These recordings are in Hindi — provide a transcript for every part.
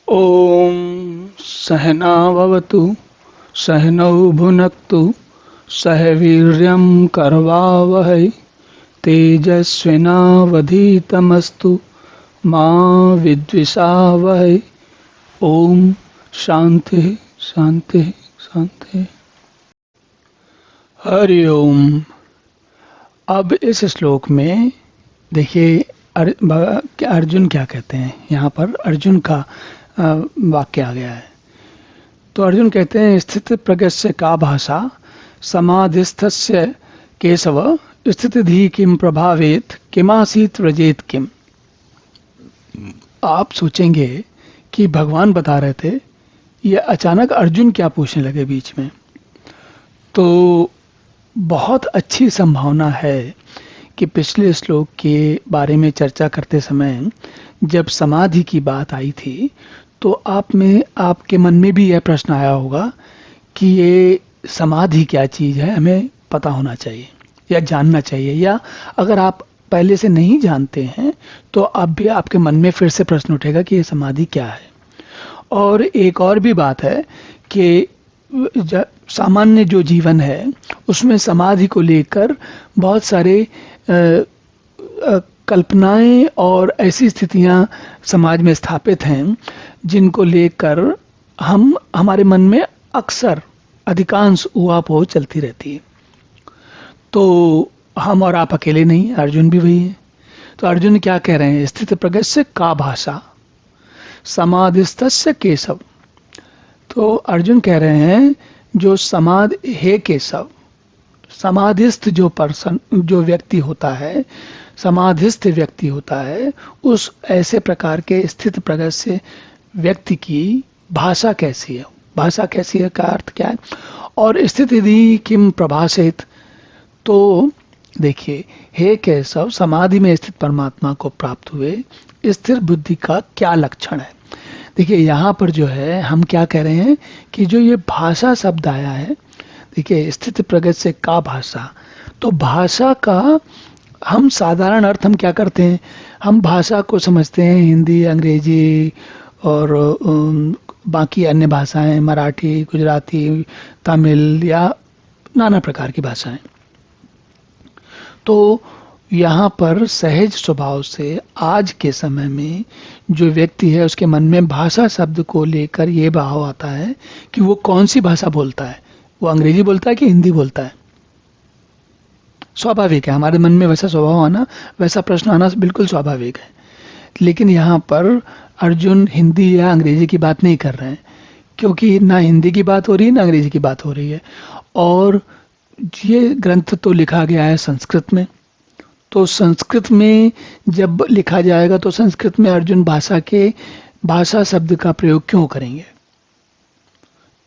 ॐ सहना भवतु सहनौ भुनक्तु सह वीर्यं करवावहै तेजस्विनावधीतमस्तु मा विद्विषावहै। ओम शांति शांति शांति। हरि ओम। अब इस श्लोक में देखिए अर्जुन क्या कहते हैं। यहाँ पर अर्जुन का वाक्य आ गया है। तो अर्जुन कहते हैं स्थित प्रज्ञस्य का भाषा समाधिस्थस्य केशव स्थितिधि किम प्रभावेत किमासीत व्रजेत किम। आप सोचेंगे कि भगवान बता रहे थे, ये अचानक अर्जुन क्या पूछने लगे बीच में। तो बहुत अच्छी संभावना है कि पिछले श्लोक के बारे में चर्चा करते समय जब समाधि की बात आई थी तो आपके मन में भी यह प्रश्न आया होगा कि ये समाधि क्या चीज़ है, हमें पता होना चाहिए या जानना चाहिए, या अगर आप पहले से नहीं जानते हैं तो अब भी आपके मन में फिर से प्रश्न उठेगा कि ये समाधि क्या है। और एक और भी बात है कि सामान्य जो जीवन है उसमें समाधि को लेकर बहुत सारे कल्पनाएं और ऐसी स्थितियां समाज में स्थापित हैं जिनको लेकर हमारे मन में अक्सर अधिकांश ऊहापोह चलती रहती है। तो हम और आप अकेले नहीं, अर्जुन भी वही है। तो अर्जुन क्या कह रहे हैं, स्थित प्रज्ञस्य का भाषा समाधिस्थस्य केशव। तो अर्जुन कह रहे हैं जो समाधि हे केशव, समाधिस्थ जो व्यक्ति होता है, समाधिस्थ व्यक्ति होता है, उस ऐसे प्रकार के स्थित प्रज्ञ व्यक्ति की भाषा कैसी है। भाषा कैसी है का अर्थ क्या है। और स्थितिधि किम प्रभाषित। तो देखिए हे केशव, समाधि में स्थित परमात्मा को प्राप्त हुए स्थिर बुद्धि का क्या लक्षण है। देखिए यहाँ पर जो है हम क्या कह रहे हैं कि जो ये भाषा शब्द आया है, देखिए स्थित प्रज्ञ से का भाषा, तो भाषा का हम साधारण अर्थ हम क्या करते हैं, हम भाषा को समझते हैं हिंदी, अंग्रेजी और बाकी अन्य भाषाएं, मराठी, गुजराती, तमिल या नाना प्रकार की भाषाएं। तो यहाँ पर सहज स्वभाव से आज के समय में जो व्यक्ति है उसके मन में भाषा शब्द को लेकर ये भाव आता है कि वो कौन सी भाषा बोलता है, वो अंग्रेजी बोलता है कि हिंदी बोलता है। स्वाभाविक है, हमारे मन में वैसा स्वभाव आना, वैसा प्रश्न आना बिल्कुल स्वाभाविक है। लेकिन यहाँ पर अर्जुन हिंदी या अंग्रेजी की बात नहीं कर रहे हैं, क्योंकि ना हिंदी की बात हो रही है ना अंग्रेजी की बात हो रही है। और ये ग्रंथ तो लिखा गया है संस्कृत में, तो संस्कृत में जब लिखा जाएगा तो संस्कृत में अर्जुन भाषा शब्द का प्रयोग क्यों करेंगे।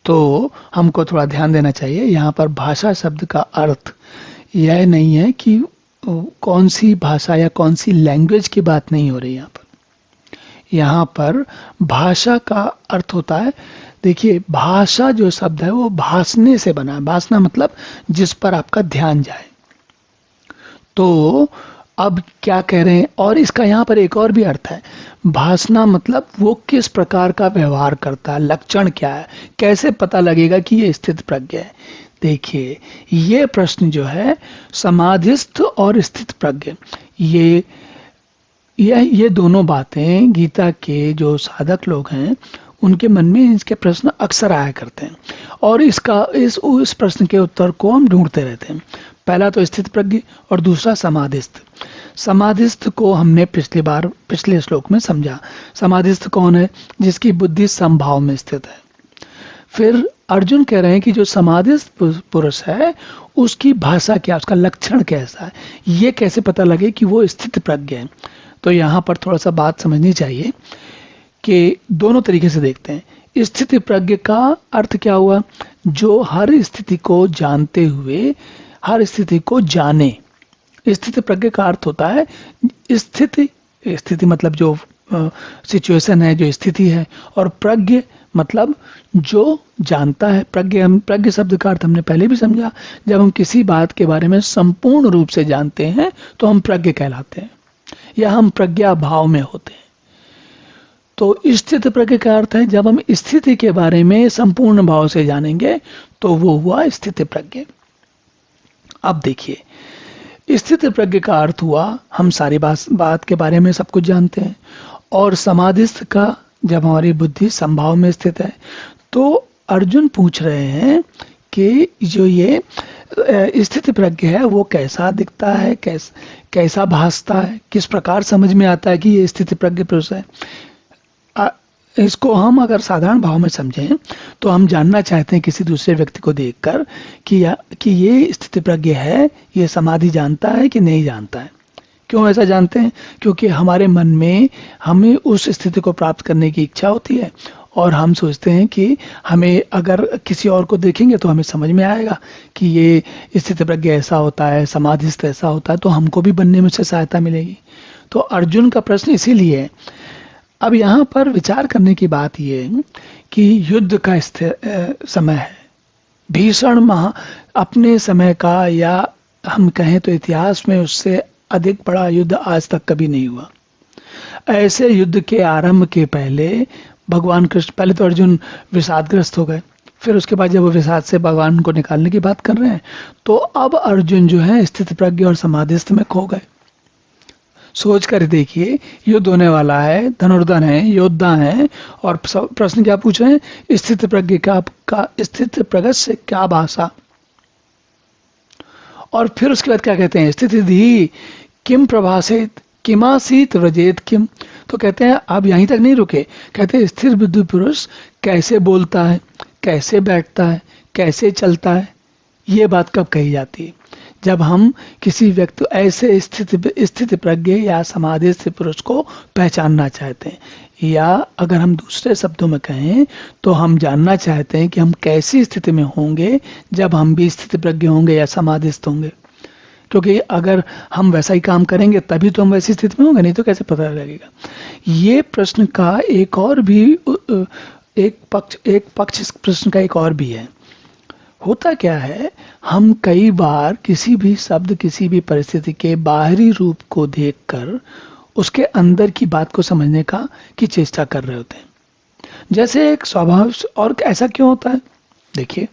तो हमको थोड़ा ध्यान देना चाहिए। यहाँ पर भाषा शब्द का अर्थ यह नहीं है कि कौन सी भाषा या कौन सी लैंग्वेज की बात नहीं हो रही। यहाँ पर भाषा का अर्थ होता है, देखिए भाषा जो शब्द है वो भासने से बना है। भासना मतलब जिस पर आपका ध्यान जाए। तो अब क्या कह रहे हैं, और इसका यहाँ पर एक और भी अर्थ है, भासना मतलब वो किस प्रकार का व्यवहार करता है, लक्षण क्या है, कैसे पता लगेगा कि ये स्थित प्रज्ञ है। देखिए ये प्रश्न जो है समाधिस्थ और स्थित प्रज्ञ, ये दोनों बातें गीता के जो साधक लोग हैं उनके मन में इसके प्रश्न अक्सर आया करते हैं, और इस प्रश्न के उत्तर को हम ढूंढते रहते हैं। पहला तो स्थित प्रज्ञ और दूसरा समाधिस्थ। समाधिस्थ को हमने पिछले श्लोक में समझा। समाधिस्थ कौन है, जिसकी बुद्धि समभाव में स्थित है। फिर अर्जुन कह रहे हैं कि जो समाधिस्थ पुरुष है उसकी भाषा क्या, उसका लक्षण कैसा है, ये कैसे पता लगे कि वो स्थित प्रज्ञ है। तो यहाँ पर थोड़ा सा बात समझनी चाहिए कि दोनों तरीके से देखते हैं। स्थिति प्रज्ञ का अर्थ क्या हुआ, जो हर स्थिति को जानते हुए हर स्थिति को जाने। स्थिति प्रज्ञ का अर्थ होता है स्थिति मतलब जो सिचुएशन है, जो स्थिति है, और प्रज्ञ मतलब जो जानता है। प्रज्ञ शब्द का अर्थ हमने पहले भी समझा, जब हम किसी बात के बारे में संपूर्ण रूप से जानते हैं तो हम प्रज्ञ कहलाते हैं, या हम प्रज्ञा भाव में होते हैं। तो स्थित प्रज्ञ का अर्थ है जब हम स्थिति के बारे में संपूर्ण भाव से जानेंगे तो वो हुआ स्थित प्रज्ञ। अब देखिए, स्थित प्रज्ञ का अर्थ हुआ हम सारी बात के बारे में सब कुछ जानते हैं, और समाधिस्थ का जब हमारी बुद्धि संभाव में स्थित है। तो अर्जुन पूछ रहे हैं कि जो ये स्थित प्रज्ञ है वो कैसा दिखता है, कैसा भासता है, किस प्रकार समझ में आता है कि ये स्थित प्रज्ञ पुरुष है। इसको हम अगर साधारण भाव में समझें तो हम जानना चाहते हैं किसी दूसरे व्यक्ति को देखकर कि ये स्थिति प्रज्ञ है, ये समाधि जानता है कि नहीं जानता है। क्यों ऐसा जानते हैं? क्योंकि हमारे मन में हमें उस स्थिति को प्राप्त करने की इच्छा होती है, और हम सोचते हैं कि हमें अगर किसी और को देखेंगे तो हमें समझ में आएगा कि ये स्थिति प्रज्ञ ऐसा होता है, समाधिस्थ ऐसा होता है, तो हमको भी बनने में उससे सहायता मिलेगी। तो अर्जुन का प्रश्न इसीलिए है। अब यहाँ पर विचार करने की बात ये कि युद्ध का समय है, भीषण अपने समय का, या हम कहें तो इतिहास में उससे अधिक बड़ा युद्ध आज तक कभी नहीं हुआ। ऐसे युद्ध के आरंभ के पहले भगवान कृष्ण, पहले तो अर्जुन विषादग्रस्त हो गए, फिर उसके बाद जब वो विषाद से भगवान को निकालने की बात कर रहे हैं, तो अब अर्जुन जो है स्थित प्रज्ञ और समाधिस्थ में खो गए। सोच कर देखिए, युद्ध होने वाला है, धनुर्धर है, योद्धा है, और प्रश्न क्या पूछ रहे हैं? स्थित प्रज्ञ का स्थित प्रज्ञ से क्या भाषा। और फिर उसके बाद क्या कहते हैं? स्थिति किम प्रभासित किमासीत व्रजेत किम। तो कहते हैं अब यहीं तक नहीं रुके, कहते हैं स्थिर बुद्धि पुरुष कैसे बोलता है, कैसे बैठता है, कैसे चलता है। ये बात कब कही जाती है? जब हम किसी व्यक्ति ऐसे स्थिति प्रज्ञ या समाधिस्थ पुरुष को पहचानना चाहते हैं, या अगर हम दूसरे शब्दों में कहें तो हम जानना चाहते हैं कि हम कैसी स्थिति में होंगे जब हम भी स्थिति प्रज्ञ होंगे या समाधिस्थ होंगे। क्योंकि अगर हम वैसा ही काम करेंगे तभी तो हम वैसी स्थिति में होंगे, नहीं तो कैसे पता लगेगा। ये प्रश्न का एक और भी एक पक्ष इस प्रश्न का एक और भी है। होता क्या है, हम कई बार किसी भी शब्द, किसी भी परिस्थिति के बाहरी रूप को देखकर उसके अंदर की बात को समझने की चेष्टा कर रहे होते हैं। जैसे एक स्वभाव, और ऐसा क्यों होता है? देखिए,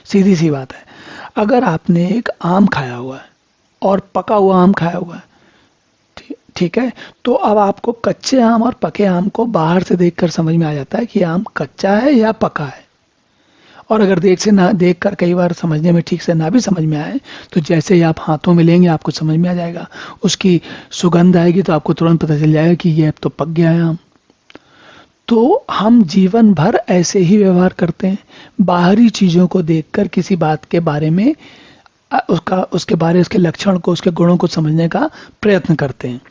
सीधी सी बात है, अगर आपने एक आम खाया हुआ है और पका हुआ आम खाया हुआ है, ठीक है, तो अब आपको कच्चे आम और पके आम को बाहर से देखकर समझ में आ जाता है कि आम कच्चा है या पका है। और अगर देख कर कई बार समझने में ठीक से ना भी समझ में आए, तो जैसे ही आप हाथों में लेंगे आपको समझ में आ जाएगा, उसकी सुगंध आएगी तो आपको तुरंत पता चल जाएगा कि ये अब तो पक गया है आम। तो हम जीवन भर ऐसे ही व्यवहार करते हैं, बाहरी चीजों को देखकर किसी बात के बारे में उसके लक्षण को, उसके गुणों को समझने का प्रयत्न करते हैं।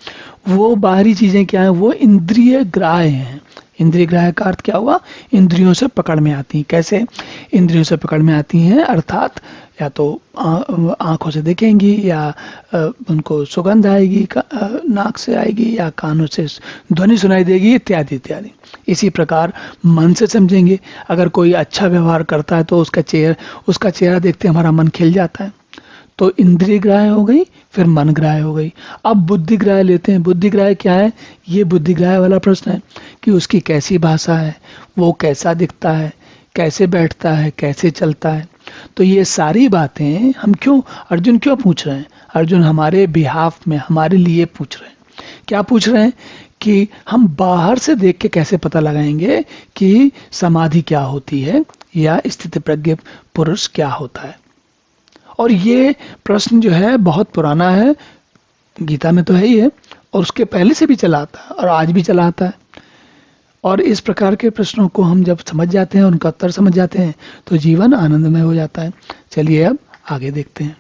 वो बाहरी चीजें क्या है? वो इंद्रिय ग्राह्य हैं। इंद्रिय ग्राह्य का अर्थ क्या हुआ? इंद्रियों से पकड़ में आती हैं। कैसे इंद्रियों से पकड़ में आती हैं? अर्थात या तो आंखों से देखेंगी, या उनको सुगंध आएगी, नाक से आएगी, या कानों से ध्वनि सुनाई देगी, इत्यादि इत्यादि। इसी प्रकार मन से समझेंगे, अगर कोई अच्छा व्यवहार करता है तो उसका चेहरा देखते हमारा मन खिल जाता है। तो इंद्रिय ग्राह्य हो गई, फिर मन ग्राह्य हो गई। अब बुद्धि ग्राह्य लेते हैं। बुद्धि ग्राह्य क्या है? ये बुद्धि ग्राह्य वाला प्रश्न है कि उसकी कैसी भाषा है, वो कैसा दिखता है, कैसे बैठता है, कैसे चलता है। तो ये सारी बातें अर्जुन क्यों पूछ रहे हैं? अर्जुन हमारे बिहाफ में, हमारे लिए पूछ रहे हैं। क्या पूछ रहे हैं? कि हम बाहर से देख के कैसे पता लगाएंगे कि समाधि क्या होती है या स्थिति प्रज्ञ पुरुष क्या होता है। और ये प्रश्न जो है बहुत पुराना है, गीता में तो है ही है, और उसके पहले से भी चला आता है और आज भी चला आता है। और इस प्रकार के प्रश्नों को हम जब समझ जाते हैं, उनका उत्तर समझ जाते हैं, तो जीवन आनंदमय हो जाता है। चलिए अब आगे देखते हैं।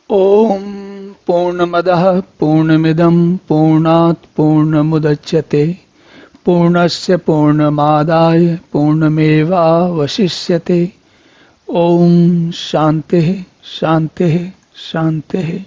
ओम पूर्णमदः पूर्णमिदं पूर्णात् पूर्णमुदच्यते पूर्णस्य पूर्णमादाय पूर्णमेवावशिष्यते। ओम शांति शांति शांति।